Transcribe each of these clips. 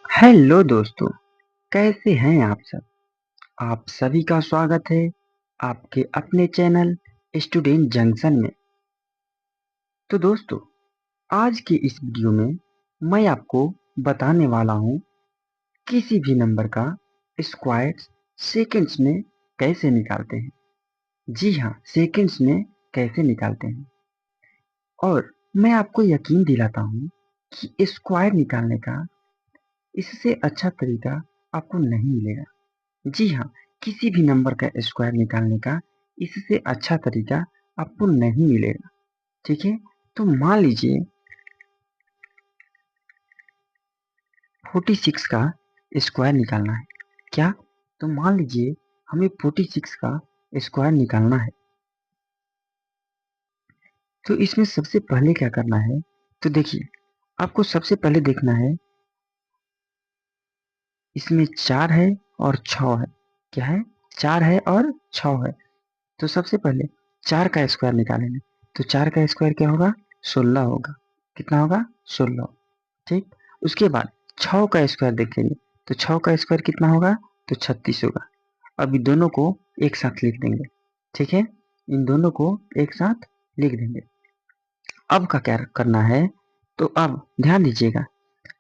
Hello दोस्तों, कैसे हैं आप सब। आप सभी का स्वागत है आपके अपने चैनल स्टूडेंट जंक्शन में। तो दोस्तों, आज की इस वीडियो में मैं आपको बताने वाला हूं किसी भी नंबर का स्क्वायर सेकंड्स में कैसे निकालते हैं। जी हाँ, सेकंड्स में कैसे निकालते हैं। और मैं आपको यकीन दिलाता हूं कि स्क्वायर निकालने का इससे अच्छा तरीका आपको नहीं मिलेगा। जी हाँ, किसी भी नंबर का स्क्वायर निकालने का इससे अच्छा तरीका आपको नहीं मिलेगा। ठीक है, तो मान लीजिए 46 का स्क्वायर निकालना है। क्या? तो मान लीजिए हमें 46 का स्क्वायर निकालना है। तो इसमें सबसे पहले क्या करना है, तो देखिए आपको सबसे पहले देखना है इसमें 4 है और 6 है। क्या है? 4 है और 6 है। तो सबसे पहले 4 का स्क्वायर निकालेंगे। तो 4 का स्क्वायर क्या होगा? 16 होगा। कितना होगा? 16। ठीक। उसके बाद 6 का स्क्वायर देखेंगे। तो 6 का स्क्वायर कितना होगा? तो 36 होगा। अब इन दोनों को एक साथ लिख देंगे। ठीक है, इन दोनों को एक साथ लिख देंगे। अब का क्या करना है, तो अब ध्यान दीजिएगा।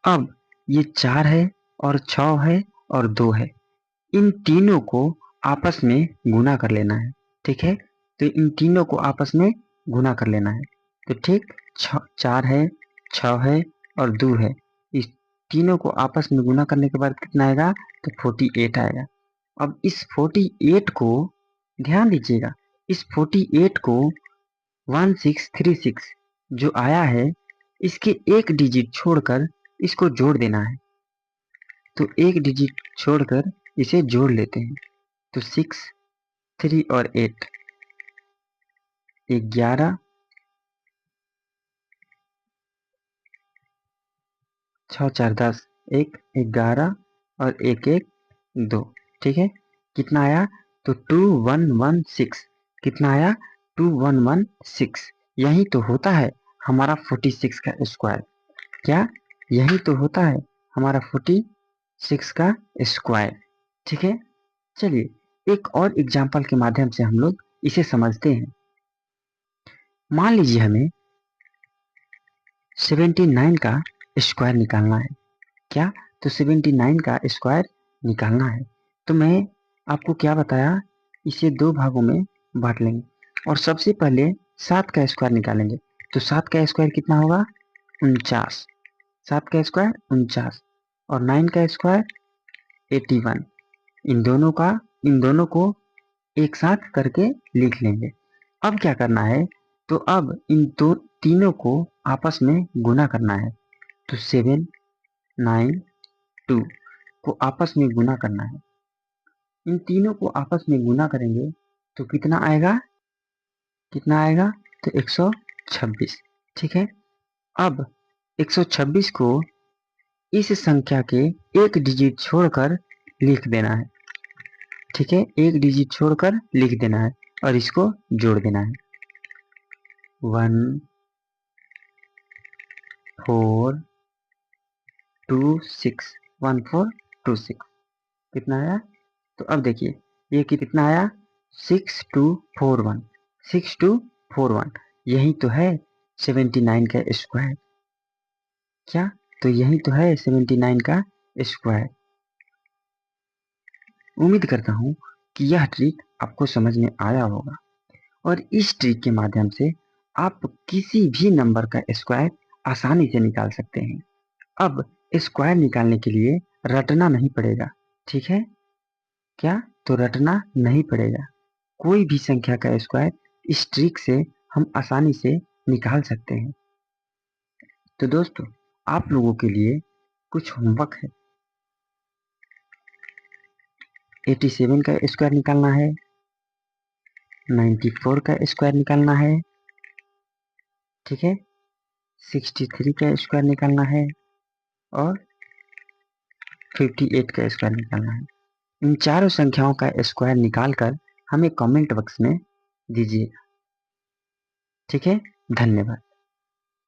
अब ये 4 है और 6 है और 2 है। इन तीनों को आपस में गुना कर लेना है। ठीक है, तो इन तीनों को आपस में गुना कर लेना है। तो ठीक, 4 है, 6 है और 2 है। इस तीनों को आपस में गुना करने के बाद कितना आएगा? तो 48 आएगा। अब इस 48 को ध्यान दीजिएगा, इस 48 को 1636 जो आया है, इसके एक डिजिट छोड़कर इसको जोड़ देना है। तो एक डिजिट छोड़कर इसे जोड़ लेते हैं। तो 6, 3 और 8 11, 6 4 10, 1 11 और 1 1 2। ठीक है, कितना आया? तो 2116। कितना आया? 2116। यही तो होता है हमारा 46 का स्क्वायर। क्या? यही तो होता है हमारा 46 का स्क्वायर। ठीक है, चलिए एक और एग्जाम्पल के माध्यम से हम लोग इसे समझते हैं। मान लीजिए हमें 79 का स्क्वायर निकालना है। क्या? तो 79 का स्क्वायर निकालना है। तो मैं आपको क्या बताया, इसे दो भागों में बांट लेंगे और सबसे पहले 7 का स्क्वायर निकालेंगे। तो 7 का स्क्वायर कितना होगा? 49। 7 का स्क्वायर 49 और 9 का स्क्वायर 81। इन दोनों को एक साथ करके लिख लेंगे। अब क्या करना है, तो अब इन दो तीनों को आपस में गुना करना है। तो 7 9 2 को आपस में गुना करना है। इन तीनों को आपस में गुना करेंगे तो कितना आएगा? कितना आएगा? तो 126। ठीक है, अब 126 को इस संख्या के एक डिजिट छोड़कर लिख देना है। ठीक है, एक डिजिट छोड़कर लिख देना है और इसको जोड़ देना है। 1 4 2 6 1 4 2 6। कितना आया? तो अब देखिए ये कितना आया? 6241। 6241 यही तो है 79 का स्क्वायर। क्या? तो यही तो है 79 का स्क्वायर। उम्मीद करता हूँ कि यह ट्रिक आपको समझ में आया होगा और इस ट्रिक के माध्यम से आप किसी भी नंबर का स्क्वायर आसानी से निकाल सकते हैं। अब स्क्वायर निकालने के लिए रटना नहीं पड़ेगा। ठीक है, क्या? तो रटना नहीं पड़ेगा। कोई भी संख्या का स्क्वायर इस ट्रिक से हम आसानी से निकाल सकते हैं। तो दोस्तों, आप लोगों के लिए कुछ होमवर्क है। 87 का स्क्वायर निकालना है, 94 का स्क्वायर निकालना है। ठीक है, 63 का स्क्वायर निकालना है और 58 का स्क्वायर निकालना है। इन चारों संख्याओं का स्क्वायर निकालकर हमें कमेंट बॉक्स में दीजिए। ठीक है, धन्यवाद।